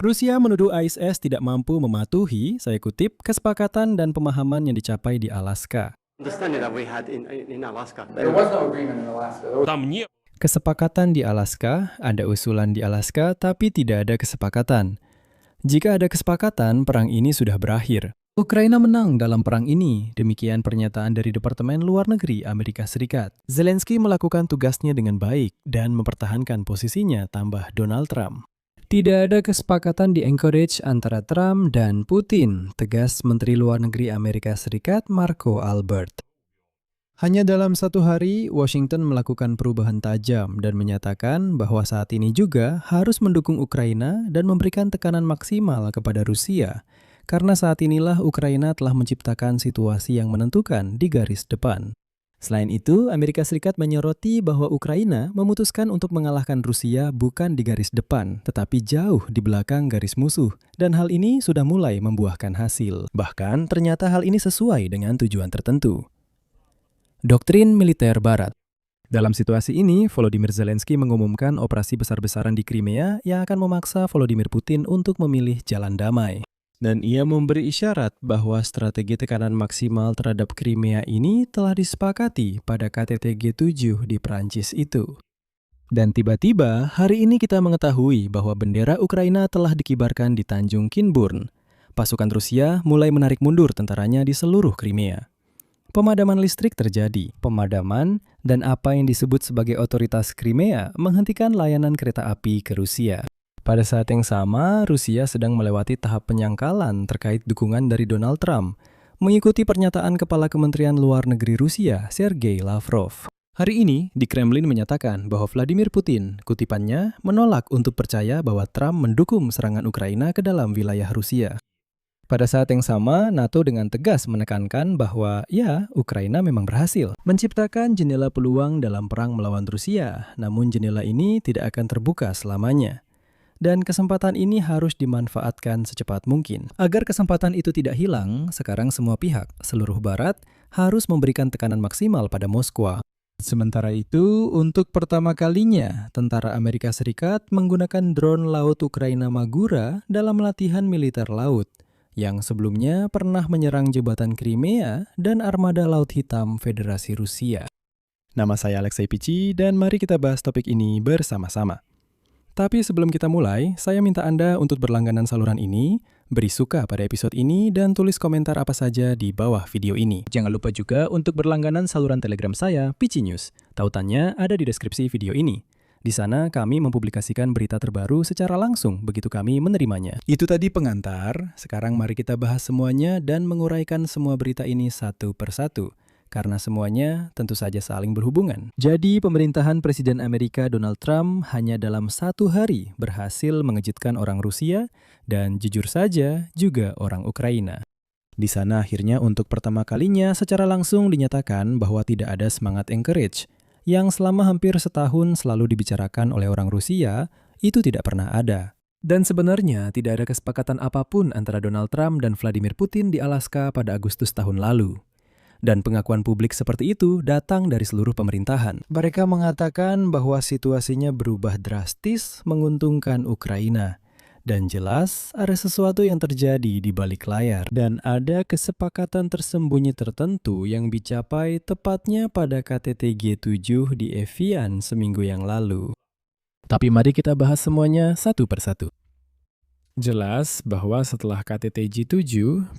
Rusia menuduh ISS tidak mampu mematuhi, saya kutip, kesepakatan dan pemahaman yang dicapai di Alaska. Understanding that we had in Alaska. There was no agreement in Alaska. Kesepakatan di Alaska, ada usulan di Alaska, tapi tidak ada kesepakatan. Jika ada kesepakatan, perang ini sudah berakhir. Ukraina menang dalam perang ini, demikian pernyataan dari Departemen Luar Negeri Amerika Serikat. Zelensky melakukan tugasnya dengan baik dan mempertahankan posisinya, tambah Donald Trump. Tidak ada kesepakatan di Anchorage antara Trump dan Putin, tegas Menteri Luar Negeri Amerika Serikat Marco Albert. Hanya dalam satu hari, Washington melakukan perubahan tajam dan menyatakan bahwa saat ini juga harus mendukung Ukraina dan memberikan tekanan maksimal kepada Rusia, karena saat inilah Ukraina telah menciptakan situasi yang menentukan di garis depan. Selain itu, Amerika Serikat menyoroti bahwa Ukraina memutuskan untuk mengalahkan Rusia bukan di garis depan, tetapi jauh di belakang garis musuh, dan hal ini sudah mulai membuahkan hasil. Bahkan, ternyata hal ini sesuai dengan tujuan tertentu. Doktrin militer Barat. Dalam situasi ini, Volodymyr Zelensky mengumumkan operasi besar-besaran di Crimea yang akan memaksa Vladimir Putin untuk memilih jalan damai. Dan ia memberi isyarat bahwa strategi tekanan maksimal terhadap Crimea ini telah disepakati pada KTT G7 di Prancis itu. Dan tiba-tiba, hari ini kita mengetahui bahwa bendera Ukraina telah dikibarkan di Tanjung Kinburn. Pasukan Rusia mulai menarik mundur tentaranya di seluruh Crimea. Pemadaman listrik terjadi. Pemadaman dan apa yang disebut sebagai otoritas Crimea menghentikan layanan kereta api ke Rusia. Pada saat yang sama, Rusia sedang melewati tahap penyangkalan terkait dukungan dari Donald Trump, mengikuti pernyataan Kepala Kementerian Luar Negeri Rusia, Sergei Lavrov. Hari ini, di Kremlin menyatakan bahwa Vladimir Putin, kutipannya, menolak untuk percaya bahwa Trump mendukung serangan Ukraina ke dalam wilayah Rusia. Pada saat yang sama, NATO dengan tegas menekankan bahwa, ya, Ukraina memang berhasil menciptakan jendela peluang dalam perang melawan Rusia, namun jendela ini tidak akan terbuka selamanya. Dan kesempatan ini harus dimanfaatkan secepat mungkin. Agar kesempatan itu tidak hilang, sekarang semua pihak, seluruh Barat, harus memberikan tekanan maksimal pada Moskwa. Sementara itu, untuk pertama kalinya, tentara Amerika Serikat menggunakan drone laut Ukraina Magura dalam latihan militer laut, yang sebelumnya pernah menyerang jembatan Crimea dan armada Laut Hitam Federasi Rusia. Nama saya Alexei Pici, dan mari kita bahas topik ini bersama-sama. Tapi sebelum kita mulai, saya minta Anda untuk berlangganan saluran ini, beri suka pada episode ini, dan tulis komentar apa saja di bawah video ini. Jangan lupa juga untuk berlangganan saluran Telegram saya, Pici News. Tautannya ada di deskripsi video ini. Di sana kami mempublikasikan berita terbaru secara langsung begitu kami menerimanya. Itu tadi pengantar, sekarang mari kita bahas semuanya dan menguraikan semua berita ini satu persatu. Karena semuanya tentu saja saling berhubungan. Jadi pemerintahan Presiden Amerika Donald Trump hanya dalam satu hari berhasil mengejutkan orang Rusia dan jujur saja juga orang Ukraina. Di sana akhirnya untuk pertama kalinya secara langsung dinyatakan bahwa tidak ada semangat Anchorage yang selama hampir setahun selalu dibicarakan oleh orang Rusia, itu tidak pernah ada. Dan sebenarnya tidak ada kesepakatan apapun antara Donald Trump dan Vladimir Putin di Alaska pada Agustus tahun lalu. Dan pengakuan publik seperti itu datang dari seluruh pemerintahan. Mereka mengatakan bahwa situasinya berubah drastis menguntungkan Ukraina. Dan jelas ada sesuatu yang terjadi di balik layar. Dan ada kesepakatan tersembunyi tertentu yang dicapai tepatnya pada KTT G7 di Evian seminggu yang lalu. Tapi mari kita bahas semuanya satu persatu. Jelas bahwa setelah KTT G7,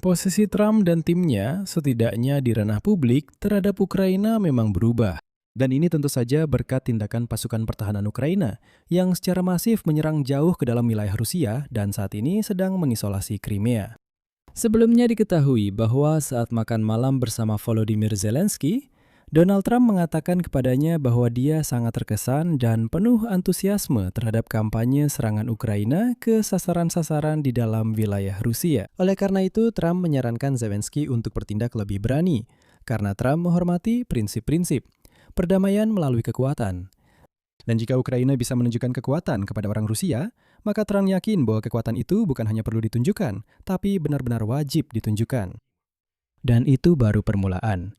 posisi Trump dan timnya setidaknya di ranah publik terhadap Ukraina memang berubah. Dan ini tentu saja berkat tindakan pasukan pertahanan Ukraina yang secara masif menyerang jauh ke dalam wilayah Rusia dan saat ini sedang mengisolasi Crimea. Sebelumnya diketahui bahwa saat makan malam bersama Volodymyr Zelensky, Donald Trump mengatakan kepadanya bahwa dia sangat terkesan dan penuh antusiasme terhadap kampanye serangan Ukraina ke sasaran-sasaran di dalam wilayah Rusia. Oleh karena itu, Trump menyarankan Zelensky untuk bertindak lebih berani, karena Trump menghormati prinsip-prinsip perdamaian melalui kekuatan. Dan jika Ukraina bisa menunjukkan kekuatan kepada orang Rusia, maka Trump yakin bahwa kekuatan itu bukan hanya perlu ditunjukkan, tapi benar-benar wajib ditunjukkan. Dan itu baru permulaan.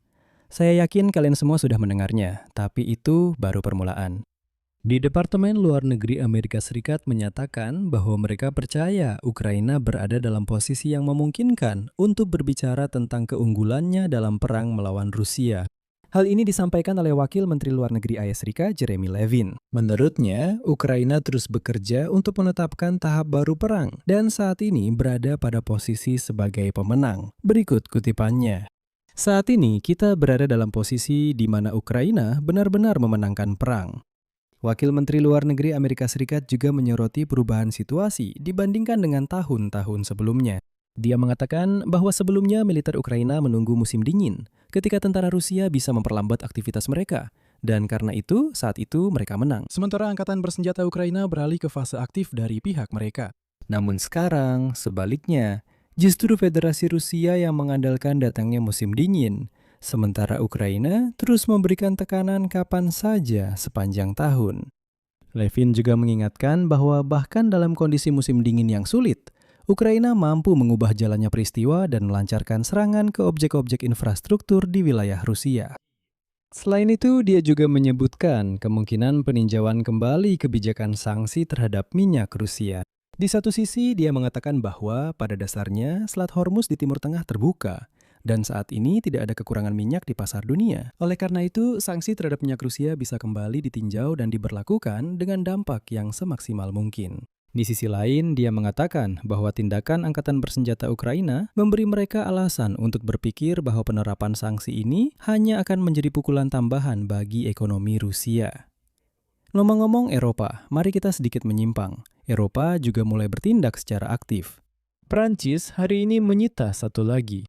Saya yakin kalian semua sudah mendengarnya, tapi itu baru permulaan. Di Departemen Luar Negeri Amerika Serikat menyatakan bahwa mereka percaya Ukraina berada dalam posisi yang memungkinkan untuk berbicara tentang keunggulannya dalam perang melawan Rusia. Hal ini disampaikan oleh Wakil Menteri Luar Negeri AS Jeremy Levin. Menurutnya, Ukraina terus bekerja untuk menetapkan tahap baru perang dan saat ini berada pada posisi sebagai pemenang. Berikut kutipannya. Saat ini kita berada dalam posisi di mana Ukraina benar-benar memenangkan perang. Wakil Menteri Luar Negeri Amerika Serikat juga menyoroti perubahan situasi dibandingkan dengan tahun-tahun sebelumnya. Dia mengatakan bahwa sebelumnya militer Ukraina menunggu musim dingin ketika tentara Rusia bisa memperlambat aktivitas mereka. Dan karena itu, saat itu mereka menang. Sementara angkatan bersenjata Ukraina beralih ke fase aktif dari pihak mereka. Namun sekarang, sebaliknya, justru Federasi Rusia yang mengandalkan datangnya musim dingin. Sementara Ukraina terus memberikan tekanan kapan saja sepanjang tahun. Levin juga mengingatkan bahwa bahkan dalam kondisi musim dingin yang sulit, Ukraina mampu mengubah jalannya peristiwa dan melancarkan serangan ke objek-objek infrastruktur di wilayah Rusia. Selain itu, dia juga menyebutkan kemungkinan peninjauan kembali kebijakan sanksi terhadap minyak Rusia. Di satu sisi, dia mengatakan bahwa pada dasarnya Selat Hormuz di Timur Tengah terbuka, dan saat ini tidak ada kekurangan minyak di pasar dunia. Oleh karena itu, sanksi terhadap minyak Rusia bisa kembali ditinjau dan diberlakukan dengan dampak yang semaksimal mungkin. Di sisi lain, dia mengatakan bahwa tindakan angkatan bersenjata Ukraina memberi mereka alasan untuk berpikir bahwa penerapan sanksi ini hanya akan menjadi pukulan tambahan bagi ekonomi Rusia. Ngomong-ngomong Eropa, mari kita sedikit menyimpang. Eropa juga mulai bertindak secara aktif. Prancis hari ini menyita satu lagi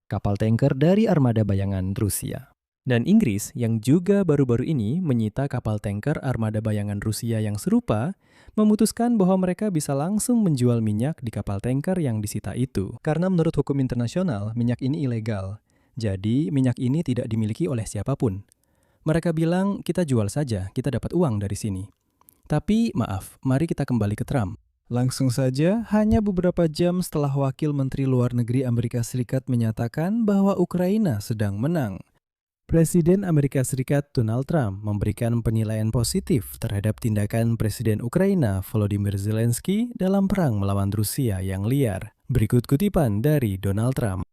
kapal tanker dari armada bayangan Rusia. Dan Inggris yang juga baru-baru ini menyita kapal tanker armada bayangan Rusia yang serupa, memutuskan bahwa mereka bisa langsung menjual minyak di kapal tanker yang disita itu. Karena menurut hukum internasional, minyak ini ilegal. Jadi, minyak ini tidak dimiliki oleh siapapun. Mereka bilang, kita jual saja, kita dapat uang dari sini. Tapi, maaf, mari kita kembali ke Trump. Langsung saja, hanya beberapa jam setelah Wakil Menteri Luar Negeri Amerika Serikat menyatakan bahwa Ukraina sedang menang, Presiden Amerika Serikat Donald Trump memberikan penilaian positif terhadap tindakan Presiden Ukraina Volodymyr Zelensky dalam perang melawan Rusia yang liar. Berikut kutipan dari Donald Trump.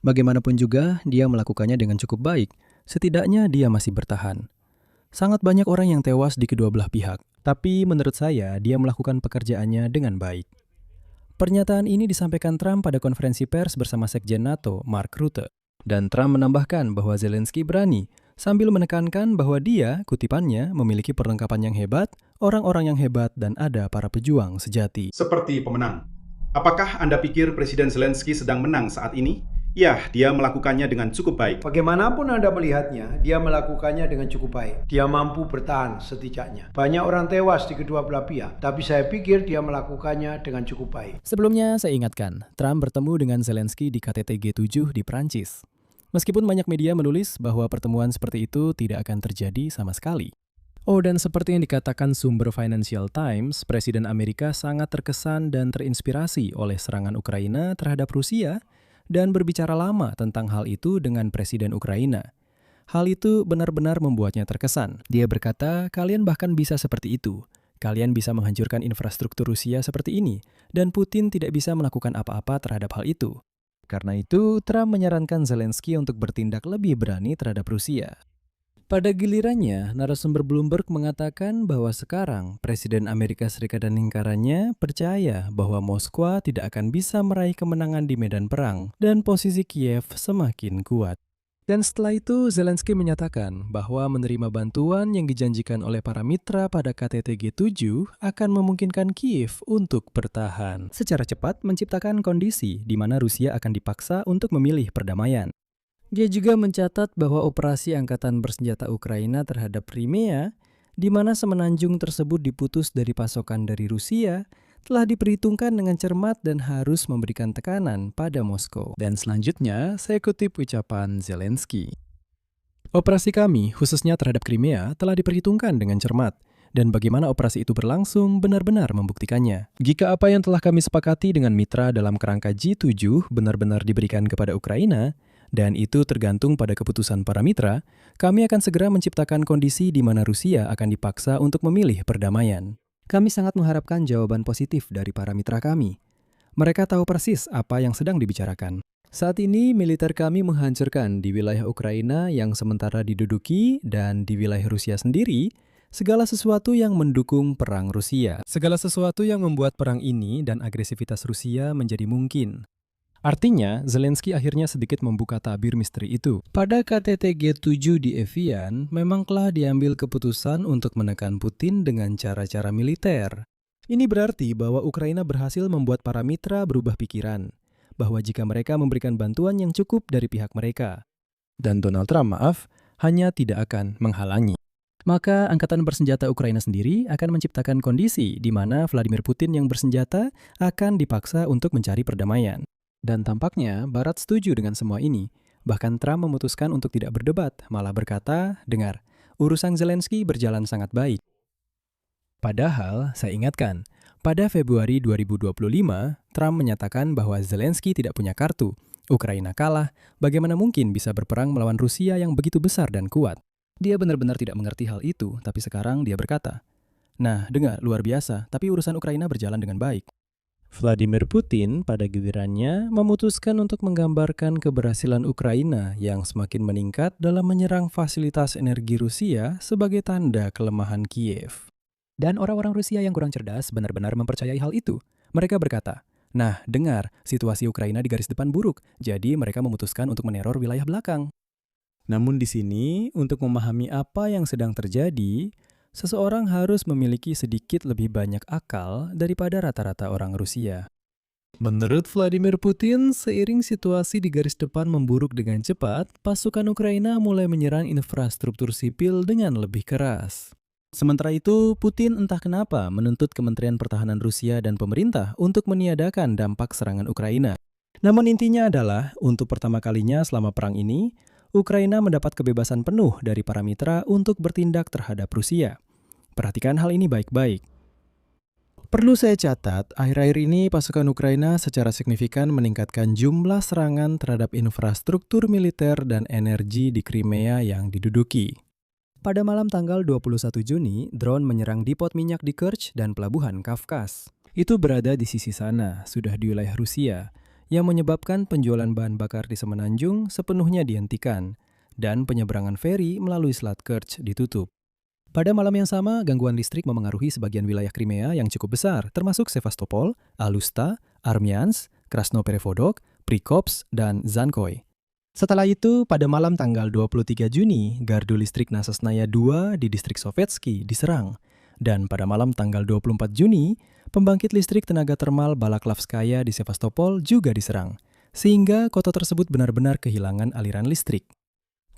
Bagaimanapun juga, dia melakukannya dengan cukup baik. Setidaknya dia masih bertahan. Sangat banyak orang yang tewas di kedua belah pihak. Tapi menurut saya, dia melakukan pekerjaannya dengan baik. Pernyataan ini disampaikan Trump pada konferensi pers bersama Sekjen NATO, Mark Rutte. Dan Trump menambahkan bahwa Zelensky berani, sambil menekankan bahwa dia, kutipannya, memiliki perlengkapan yang hebat, orang-orang yang hebat, dan ada para pejuang sejati. Seperti pemenang. Apakah Anda pikir Presiden Zelensky sedang menang saat ini? Ya, dia melakukannya dengan cukup baik. Bagaimanapun Anda melihatnya, dia melakukannya dengan cukup baik. Dia mampu bertahan setidaknya. Banyak orang tewas di kedua belah pihak, tapi saya pikir dia melakukannya dengan cukup baik. Sebelumnya saya ingatkan, Trump bertemu dengan Zelensky di KTT G7 di Prancis. Meskipun banyak media menulis bahwa pertemuan seperti itu tidak akan terjadi sama sekali. Oh, dan seperti yang dikatakan sumber Financial Times, Presiden Amerika sangat terkesan dan terinspirasi oleh serangan Ukraina terhadap Rusia dan berbicara lama tentang hal itu dengan Presiden Ukraina. Hal itu benar-benar membuatnya terkesan. Dia berkata, kalian bahkan bisa seperti itu. Kalian bisa menghancurkan infrastruktur Rusia seperti ini, dan Putin tidak bisa melakukan apa-apa terhadap hal itu. Karena itu, Trump menyarankan Zelensky untuk bertindak lebih berani terhadap Rusia. Pada gilirannya, narasumber Bloomberg mengatakan bahwa sekarang Presiden Amerika Serikat dan lingkarannya percaya bahwa Moskwa tidak akan bisa meraih kemenangan di medan perang dan posisi Kiev semakin kuat. Dan setelah itu, Zelensky menyatakan bahwa menerima bantuan yang dijanjikan oleh para mitra pada KTT G7 akan memungkinkan Kiev untuk bertahan. Secara cepat menciptakan kondisi di mana Rusia akan dipaksa untuk memilih perdamaian. Dia juga mencatat bahwa operasi angkatan bersenjata Ukraina terhadap Crimea, di mana semenanjung tersebut diputus dari pasokan dari Rusia, telah diperhitungkan dengan cermat dan harus memberikan tekanan pada Moskow. Dan selanjutnya, saya kutip ucapan Zelensky. Operasi kami, khususnya terhadap Crimea, telah diperhitungkan dengan cermat, dan bagaimana operasi itu berlangsung benar-benar membuktikannya. Jika apa yang telah kami sepakati dengan mitra dalam kerangka G7 benar-benar diberikan kepada Ukraina, dan itu tergantung pada keputusan para mitra, kami akan segera menciptakan kondisi di mana Rusia akan dipaksa untuk memilih perdamaian. Kami sangat mengharapkan jawaban positif dari para mitra kami. Mereka tahu persis apa yang sedang dibicarakan. Saat ini, militer kami menghancurkan di wilayah Ukraina yang sementara diduduki dan di wilayah Rusia sendiri, segala sesuatu yang mendukung perang Rusia. Segala sesuatu yang membuat perang ini dan agresivitas Rusia menjadi mungkin. Artinya, Zelensky akhirnya sedikit membuka tabir misteri itu. Pada KTT G7 di Evian, memang telah diambil keputusan untuk menekan Putin dengan cara-cara militer. Ini berarti bahwa Ukraina berhasil membuat para mitra berubah pikiran, bahwa jika mereka memberikan bantuan yang cukup dari pihak mereka, dan Donald Trump, hanya tidak akan menghalangi. Maka Angkatan Bersenjata Ukraina sendiri akan menciptakan kondisi di mana Vladimir Putin yang bersenjata akan dipaksa untuk mencari perdamaian. Dan tampaknya Barat setuju dengan semua ini. Bahkan Trump memutuskan untuk tidak berdebat, malah berkata, "Dengar, urusan Zelensky berjalan sangat baik." Padahal, saya ingatkan, pada Februari 2025, Trump menyatakan bahwa Zelensky tidak punya kartu. Ukraina kalah, bagaimana mungkin bisa berperang melawan Rusia yang begitu besar dan kuat? Dia benar-benar tidak mengerti hal itu, tapi sekarang dia berkata, "Nah, dengar, luar biasa, tapi urusan Ukraina berjalan dengan baik." Vladimir Putin pada gilirannya memutuskan untuk menggambarkan keberhasilan Ukraina yang semakin meningkat dalam menyerang fasilitas energi Rusia sebagai tanda kelemahan Kiev. Dan orang-orang Rusia yang kurang cerdas benar-benar mempercayai hal itu. Mereka berkata, "Nah, dengar, situasi Ukraina di garis depan buruk, jadi mereka memutuskan untuk meneror wilayah belakang." Namun di sini, untuk memahami apa yang sedang terjadi, seseorang harus memiliki sedikit lebih banyak akal daripada rata-rata orang Rusia. Menurut Vladimir Putin, seiring situasi di garis depan memburuk dengan cepat, pasukan Ukraina mulai menyerang infrastruktur sipil dengan lebih keras. Sementara itu, Putin entah kenapa menuntut Kementerian Pertahanan Rusia dan pemerintah untuk meniadakan dampak serangan Ukraina. Namun intinya adalah, untuk pertama kalinya selama perang ini, Ukraina mendapat kebebasan penuh dari para mitra untuk bertindak terhadap Rusia. Perhatikan hal ini baik-baik. Perlu saya catat, akhir-akhir ini pasukan Ukraina secara signifikan meningkatkan jumlah serangan terhadap infrastruktur militer dan energi di Crimea yang diduduki. Pada malam tanggal 21 Juni, drone menyerang depot minyak di Kerch dan pelabuhan Kafkas. Itu berada di sisi sana, sudah di wilayah Rusia, yang menyebabkan penjualan bahan bakar di Semenanjung sepenuhnya dihentikan, dan penyeberangan feri melalui Selat Kerch ditutup. Pada malam yang sama, gangguan listrik memengaruhi sebagian wilayah Crimea yang cukup besar, termasuk Sevastopol, Alusta, Armyansk, Krasnoperevodok, Prikopsk, dan Zankoy. Setelah itu, pada malam tanggal 23 Juni, gardu listrik Nasosnaya 2 di distrik Sovetsky diserang. Dan pada malam tanggal 24 Juni, pembangkit listrik tenaga termal Balaklavskaya di Sevastopol juga diserang. Sehingga kota tersebut benar-benar kehilangan aliran listrik.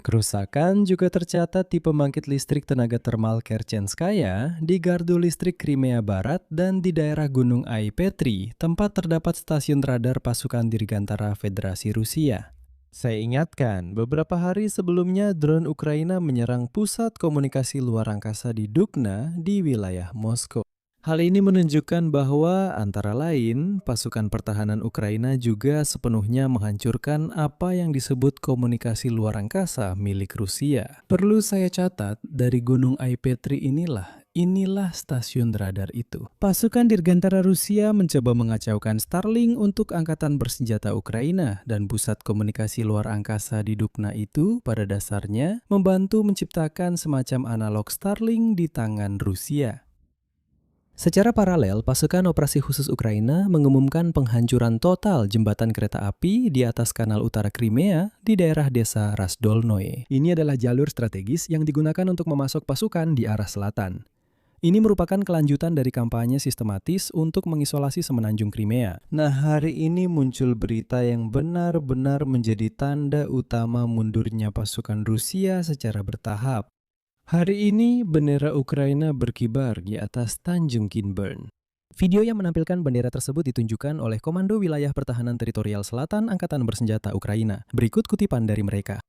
Kerusakan juga tercatat di pembangkit listrik tenaga termal Kerchenskaya, di gardu listrik Crimea Barat, dan di daerah Gunung Ai Petri, tempat terdapat stasiun radar pasukan Dirgantara Federasi Rusia. Saya ingatkan, beberapa hari sebelumnya drone Ukraina menyerang pusat komunikasi luar angkasa di Dukna di wilayah Moskow. Hal ini menunjukkan bahwa antara lain, pasukan pertahanan Ukraina juga sepenuhnya menghancurkan apa yang disebut komunikasi luar angkasa milik Rusia. Perlu saya catat, dari Gunung Ai Petri inilah stasiun radar itu. Pasukan Dirgantara Rusia mencoba mengacaukan Starlink untuk angkatan bersenjata Ukraina, dan pusat komunikasi luar angkasa di Dukna itu pada dasarnya membantu menciptakan semacam analog Starlink di tangan Rusia. Secara paralel, pasukan operasi khusus Ukraina mengumumkan penghancuran total jembatan kereta api di atas kanal utara Crimea di daerah desa Rasdolnoye. Ini adalah jalur strategis yang digunakan untuk memasok pasukan di arah selatan. Ini merupakan kelanjutan dari kampanye sistematis untuk mengisolasi semenanjung Crimea. Nah, hari ini muncul berita yang benar-benar menjadi tanda utama mundurnya pasukan Rusia secara bertahap. Hari ini, bendera Ukraina berkibar di atas Tanjung Kinburn. Video yang menampilkan bendera tersebut ditunjukkan oleh Komando Wilayah Pertahanan Teritorial Selatan Angkatan Bersenjata Ukraina. Berikut kutipan dari mereka.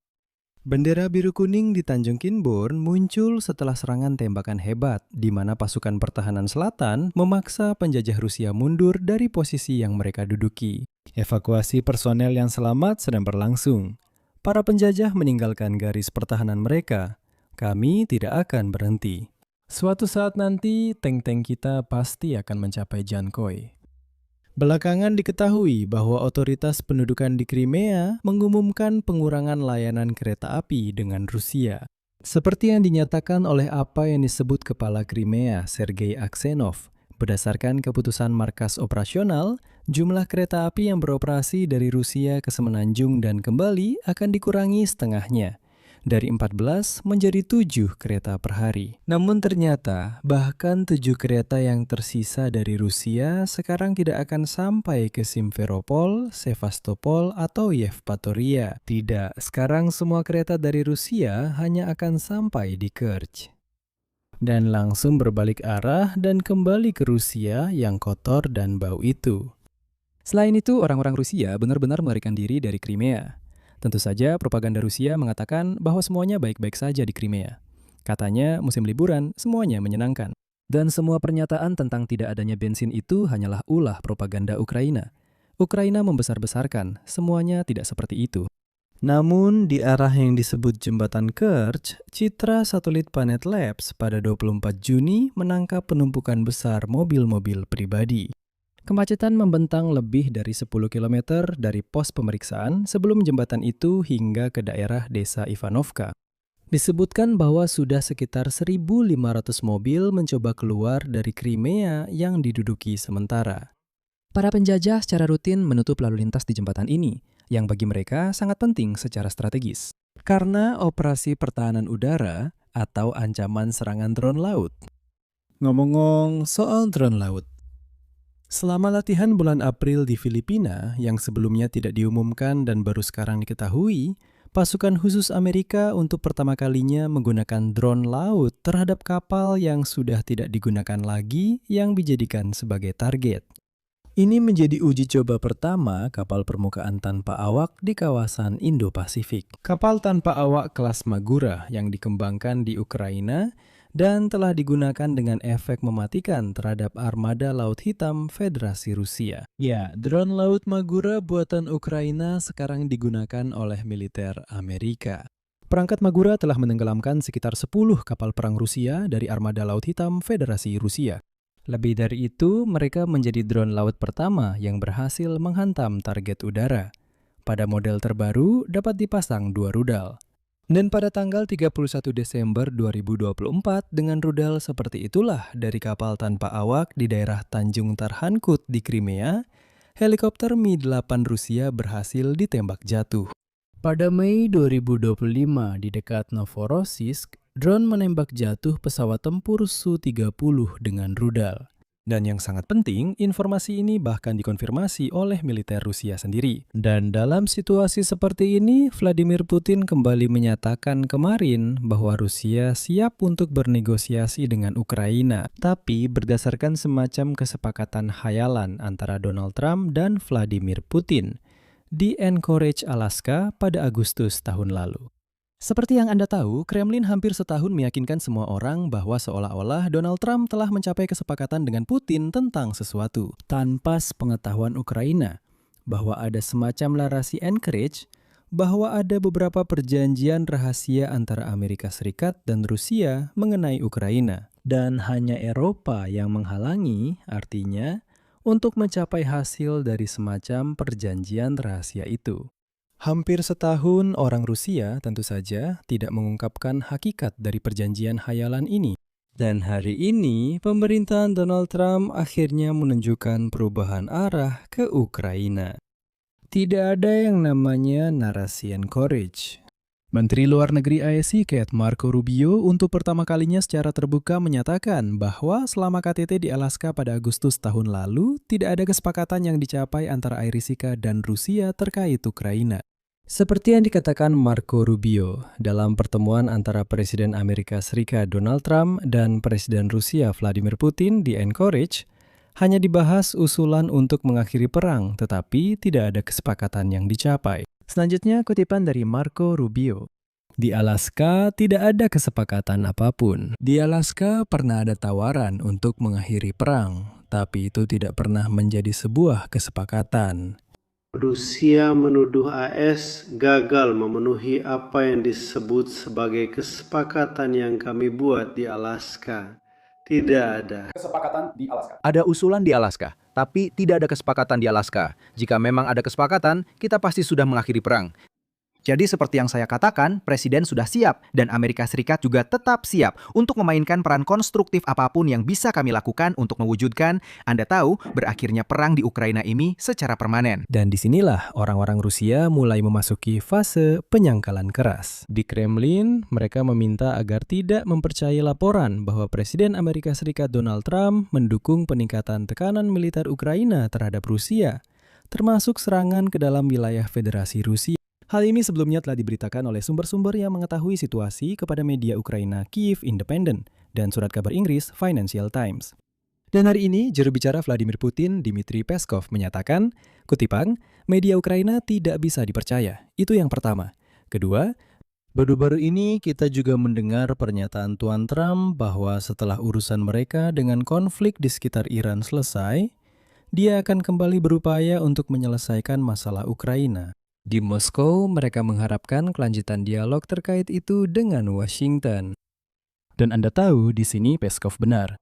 Bendera biru-kuning di Tanjung Kinburn muncul setelah serangan tembakan hebat, di mana pasukan pertahanan selatan memaksa penjajah Rusia mundur dari posisi yang mereka duduki. Evakuasi personel yang selamat sedang berlangsung. Para penjajah meninggalkan garis pertahanan mereka. Kami tidak akan berhenti. Suatu saat nanti, tank-tank kita pasti akan mencapai Jankoi. Belakangan diketahui bahwa otoritas pendudukan di Crimea mengumumkan pengurangan layanan kereta api dengan Rusia. Seperti yang dinyatakan oleh apa yang disebut Kepala Crimea, Sergei Aksenov, berdasarkan keputusan markas operasional, jumlah kereta api yang beroperasi dari Rusia ke Semenanjung dan kembali akan dikurangi setengahnya, dari 14 menjadi 7 kereta per hari. Namun ternyata, bahkan 7 kereta yang tersisa dari Rusia sekarang tidak akan sampai ke Simferopol, Sevastopol, atau Yevpatoria. Tidak, sekarang semua kereta dari Rusia hanya akan sampai di Kerch. Dan langsung berbalik arah dan kembali ke Rusia yang kotor dan bau itu. Selain itu, orang-orang Rusia benar-benar melarikan diri dari Crimea. Tentu saja propaganda Rusia mengatakan bahwa semuanya baik-baik saja di Crimea. Katanya musim liburan semuanya menyenangkan. Dan semua pernyataan tentang tidak adanya bensin itu hanyalah ulah propaganda Ukraina. Ukraina membesar-besarkan, semuanya tidak seperti itu. Namun di arah yang disebut Jembatan Kerch, citra satelit Planet Labs pada 24 Juni menangkap penumpukan besar mobil-mobil pribadi. Kemacetan membentang lebih dari 10 km dari pos pemeriksaan sebelum jembatan itu hingga ke daerah desa Ivanovka. Disebutkan bahwa sudah sekitar 1.500 mobil mencoba keluar dari Crimea yang diduduki sementara. Para penjajah secara rutin menutup lalu lintas di jembatan ini, yang bagi mereka sangat penting secara strategis. Karena operasi pertahanan udara atau ancaman serangan drone laut. Ngomong-ngomong soal drone laut, selama latihan bulan April di Filipina yang sebelumnya tidak diumumkan dan baru sekarang diketahui, pasukan khusus Amerika untuk pertama kalinya menggunakan drone laut terhadap kapal yang sudah tidak digunakan lagi yang dijadikan sebagai target. Ini menjadi uji coba pertama kapal permukaan tanpa awak di kawasan Indo-Pasifik. Kapal tanpa awak kelas Magura yang dikembangkan di Ukraina dan telah digunakan dengan efek mematikan terhadap armada Laut Hitam Federasi Rusia. Ya, drone laut Magura buatan Ukraina sekarang digunakan oleh militer Amerika. Perangkat Magura telah menenggelamkan sekitar 10 kapal perang Rusia dari armada Laut Hitam Federasi Rusia. Lebih dari itu, mereka menjadi drone laut pertama yang berhasil menghantam target udara. Pada model terbaru dapat dipasang 2 rudal. Dan pada tanggal 31 Desember 2024 dengan rudal seperti itulah dari kapal tanpa awak di daerah Tanjung Tarhankut di Crimea, helikopter Mi-8 Rusia berhasil ditembak jatuh. Pada Mei 2025 di dekat Novorossiysk, drone menembak jatuh pesawat tempur Su-30 dengan rudal. Dan yang sangat penting, informasi ini bahkan dikonfirmasi oleh militer Rusia sendiri. Dan dalam situasi seperti ini, Vladimir Putin kembali menyatakan kemarin bahwa Rusia siap untuk bernegosiasi dengan Ukraina, tapi berdasarkan semacam kesepakatan khayalan antara Donald Trump dan Vladimir Putin di Anchorage, Alaska pada Agustus tahun lalu. Seperti yang Anda tahu, Kremlin hampir setahun meyakinkan semua orang bahwa seolah-olah Donald Trump telah mencapai kesepakatan dengan Putin tentang sesuatu, tanpa sepengetahuan Ukraina, bahwa ada semacam narasi Anchorage, bahwa ada beberapa perjanjian rahasia antara Amerika Serikat dan Rusia mengenai Ukraina, dan hanya Eropa yang menghalangi, artinya, untuk mencapai hasil dari semacam perjanjian rahasia itu. Hampir setahun orang Rusia tentu saja tidak mengungkapkan hakikat dari perjanjian khayalan ini. Dan hari ini pemerintahan Donald Trump akhirnya menunjukkan perubahan arah ke Ukraina. Tidak ada yang namanya narasi Anchorage. Menteri Luar Negeri AS Marco Rubio untuk pertama kalinya secara terbuka menyatakan bahwa selama KTT di Alaska pada Agustus tahun lalu, tidak ada kesepakatan yang dicapai antara Amerika dan Rusia terkait Ukraina. Seperti yang dikatakan Marco Rubio dalam pertemuan antara Presiden Amerika Serikat Donald Trump dan Presiden Rusia Vladimir Putin di Anchorage, hanya dibahas usulan untuk mengakhiri perang, tetapi tidak ada kesepakatan yang dicapai. Selanjutnya kutipan dari Marco Rubio. Di Alaska tidak ada kesepakatan apapun. Di Alaska pernah ada tawaran untuk mengakhiri perang, tapi itu tidak pernah menjadi sebuah kesepakatan. Rusia menuduh AS gagal memenuhi apa yang disebut sebagai kesepakatan yang kami buat di Alaska. Tidak ada. Kesepakatan di Alaska. Ada usulan di Alaska, tapi tidak ada kesepakatan di Alaska. Jika memang ada kesepakatan, kita pasti sudah mengakhiri perang. Jadi seperti yang saya katakan, Presiden sudah siap dan Amerika Serikat juga tetap siap untuk memainkan peran konstruktif apapun yang bisa kami lakukan untuk mewujudkan, Anda tahu, berakhirnya perang di Ukraina ini secara permanen. Dan disinilah orang-orang Rusia mulai memasuki fase penyangkalan keras. Di Kremlin, mereka meminta agar tidak mempercayai laporan bahwa Presiden Amerika Serikat Donald Trump mendukung peningkatan tekanan militer Ukraina terhadap Rusia, termasuk serangan ke dalam wilayah Federasi Rusia. Hal ini sebelumnya telah diberitakan oleh sumber-sumber yang mengetahui situasi kepada media Ukraina Kyiv Independent dan surat kabar Inggris Financial Times. Dan hari ini, juru bicara Vladimir Putin, Dmitry Peskov, menyatakan, kutipan, media Ukraina tidak bisa dipercaya. Itu yang pertama. Kedua, baru-baru ini kita juga mendengar pernyataan Tuan Trump bahwa setelah urusan mereka dengan konflik di sekitar Iran selesai, dia akan kembali berupaya untuk menyelesaikan masalah Ukraina. Di Moskow, mereka mengharapkan kelanjutan dialog terkait itu dengan Washington. Dan Anda tahu, di sini Peskov benar.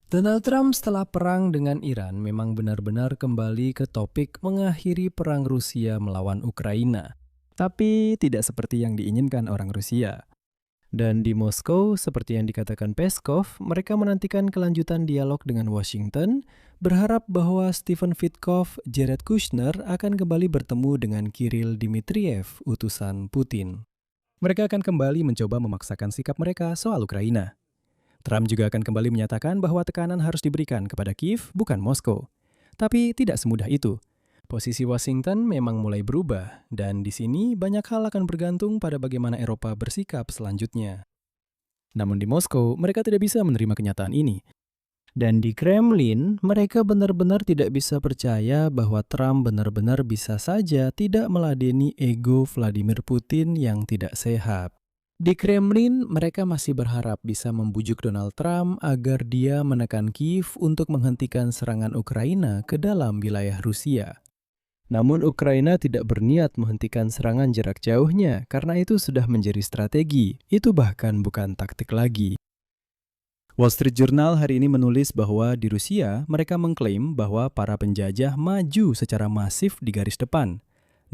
Donald Trump setelah perang dengan Iran memang benar-benar kembali ke topik mengakhiri perang Rusia melawan Ukraina. Tapi tidak seperti yang diinginkan orang Rusia. Dan di Moskow, seperti yang dikatakan Peskov, mereka menantikan kelanjutan dialog dengan Washington, berharap bahwa Stephen Witkoff, Jared Kushner akan kembali bertemu dengan Kirill Dmitriev, utusan Putin. Mereka akan kembali mencoba memaksakan sikap mereka soal Ukraina. Trump juga akan kembali menyatakan bahwa tekanan harus diberikan kepada Kiev, bukan Moskow. Tapi tidak semudah itu. Posisi Washington memang mulai berubah, dan di sini banyak hal akan bergantung pada bagaimana Eropa bersikap selanjutnya. Namun di Moskow, mereka tidak bisa menerima kenyataan ini. Dan di Kremlin, mereka benar-benar tidak bisa percaya bahwa Trump benar-benar bisa saja tidak meladeni ego Vladimir Putin yang tidak sehat. Di Kremlin, mereka masih berharap bisa membujuk Donald Trump agar dia menekan Kiev untuk menghentikan serangan Ukraina ke dalam wilayah Rusia. Namun Ukraina tidak berniat menghentikan serangan jarak jauhnya karena itu sudah menjadi strategi. Itu bahkan bukan taktik lagi. Wall Street Journal hari ini menulis bahwa di Rusia mereka mengklaim bahwa para penjajah maju secara masif di garis depan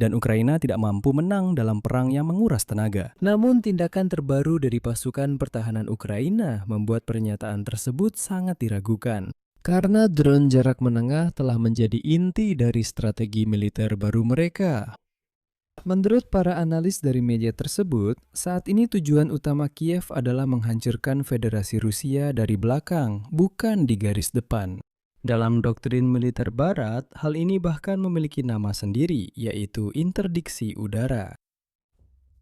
dan Ukraina tidak mampu menang dalam perang yang menguras tenaga. Namun tindakan terbaru dari pasukan pertahanan Ukraina membuat pernyataan tersebut sangat diragukan. Karena drone jarak menengah telah menjadi inti dari strategi militer baru mereka. Menurut para analis dari media tersebut, saat ini tujuan utama Kiev adalah menghancurkan Federasi Rusia dari belakang, bukan di garis depan. Dalam doktrin militer Barat, hal ini bahkan memiliki nama sendiri, yaitu interdiksi udara.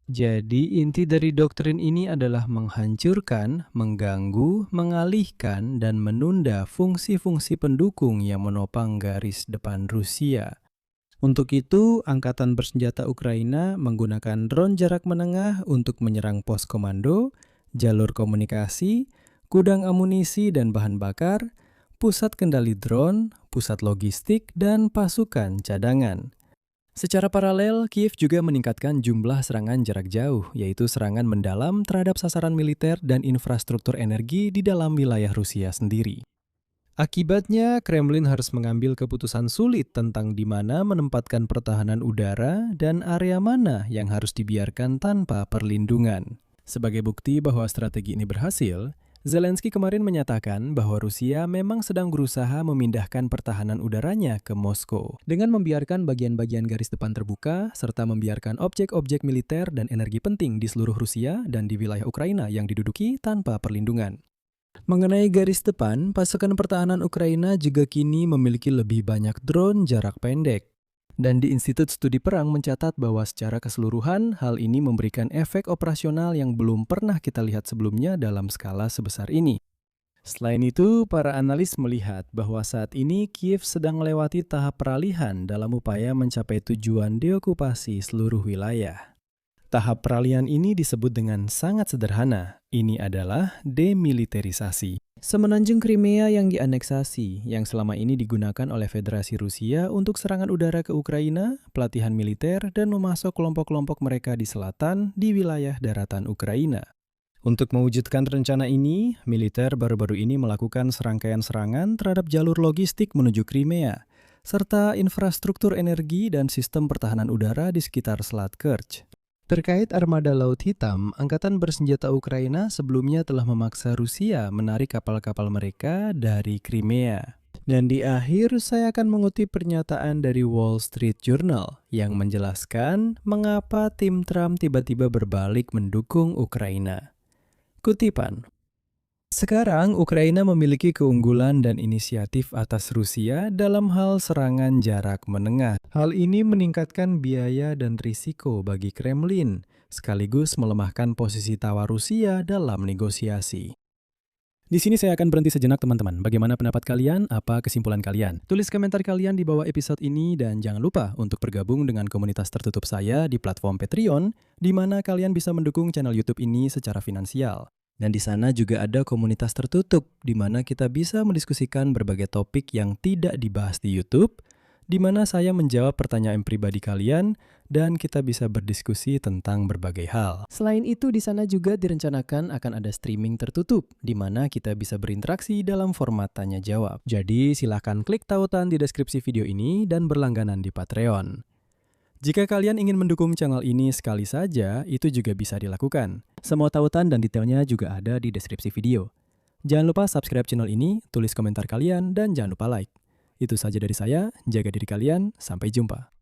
Jadi, inti dari doktrin ini adalah menghancurkan, mengganggu, mengalihkan, dan menunda fungsi-fungsi pendukung yang menopang garis depan Rusia. Untuk itu, Angkatan Bersenjata Ukraina menggunakan drone jarak menengah untuk menyerang pos komando, jalur komunikasi, gudang amunisi dan bahan bakar, pusat kendali drone, pusat logistik, dan pasukan cadangan. Secara paralel, Kiev juga meningkatkan jumlah serangan jarak jauh, yaitu serangan mendalam terhadap sasaran militer dan infrastruktur energi di dalam wilayah Rusia sendiri. Akibatnya, Kremlin harus mengambil keputusan sulit tentang di mana menempatkan pertahanan udara dan area mana yang harus dibiarkan tanpa perlindungan. Sebagai bukti bahwa strategi ini berhasil, Zelensky kemarin menyatakan bahwa Rusia memang sedang berusaha memindahkan pertahanan udaranya ke Moskow dengan membiarkan bagian-bagian garis depan terbuka serta membiarkan objek-objek militer dan energi penting di seluruh Rusia dan di wilayah Ukraina yang diduduki tanpa perlindungan. Mengenai garis depan, pasukan pertahanan Ukraina juga kini memiliki lebih banyak drone jarak pendek. Dan di Institut Studi Perang mencatat bahwa secara keseluruhan, hal ini memberikan efek operasional yang belum pernah kita lihat sebelumnya dalam skala sebesar ini. Selain itu, para analis melihat bahwa saat ini Kiev sedang melewati tahap peralihan dalam upaya mencapai tujuan deokupasi seluruh wilayah. Tahap peralihan ini disebut dengan sangat sederhana, Ini adalah demilitarisasi. Semenanjung Crimea yang dianeksasi, yang selama ini digunakan oleh Federasi Rusia untuk serangan udara ke Ukraina, pelatihan militer, dan memasok kelompok-kelompok mereka di selatan di wilayah daratan Ukraina. Untuk mewujudkan rencana ini, militer baru-baru ini melakukan serangkaian serangan terhadap jalur logistik menuju Crimea, serta infrastruktur energi dan sistem pertahanan udara di sekitar Selat Kerch. Terkait armada Laut Hitam, Angkatan Bersenjata Ukraina sebelumnya telah memaksa Rusia menarik kapal-kapal mereka dari Crimea. Dan di akhir, saya akan mengutip pernyataan dari Wall Street Journal yang menjelaskan mengapa tim Trump tiba-tiba berbalik mendukung Ukraina. Kutipan, sekarang Ukraina memiliki keunggulan dan inisiatif atas Rusia dalam hal serangan jarak menengah. Hal ini meningkatkan biaya dan risiko bagi Kremlin, sekaligus melemahkan posisi tawar Rusia dalam negosiasi. Di sini saya akan berhenti sejenak teman-teman. Bagaimana pendapat kalian? Apa kesimpulan kalian? Tulis komentar kalian di bawah episode ini dan jangan lupa untuk bergabung dengan komunitas tertutup saya di platform Patreon, di mana kalian bisa mendukung channel YouTube ini secara finansial. Dan di sana juga ada komunitas tertutup, di mana kita bisa mendiskusikan berbagai topik yang tidak dibahas di YouTube, di mana saya menjawab pertanyaan pribadi kalian, dan kita bisa berdiskusi tentang berbagai hal. Selain itu, di sana juga direncanakan akan ada streaming tertutup, di mana kita bisa berinteraksi dalam format tanya jawab. Jadi, silahkan klik tautan di deskripsi video ini dan berlangganan di Patreon. Jika kalian ingin mendukung channel ini sekali saja, itu juga bisa dilakukan. Semua tautan dan detailnya juga ada di deskripsi video. Jangan lupa subscribe channel ini, tulis komentar kalian, dan jangan lupa like. Itu saja dari saya, jaga diri kalian, sampai jumpa.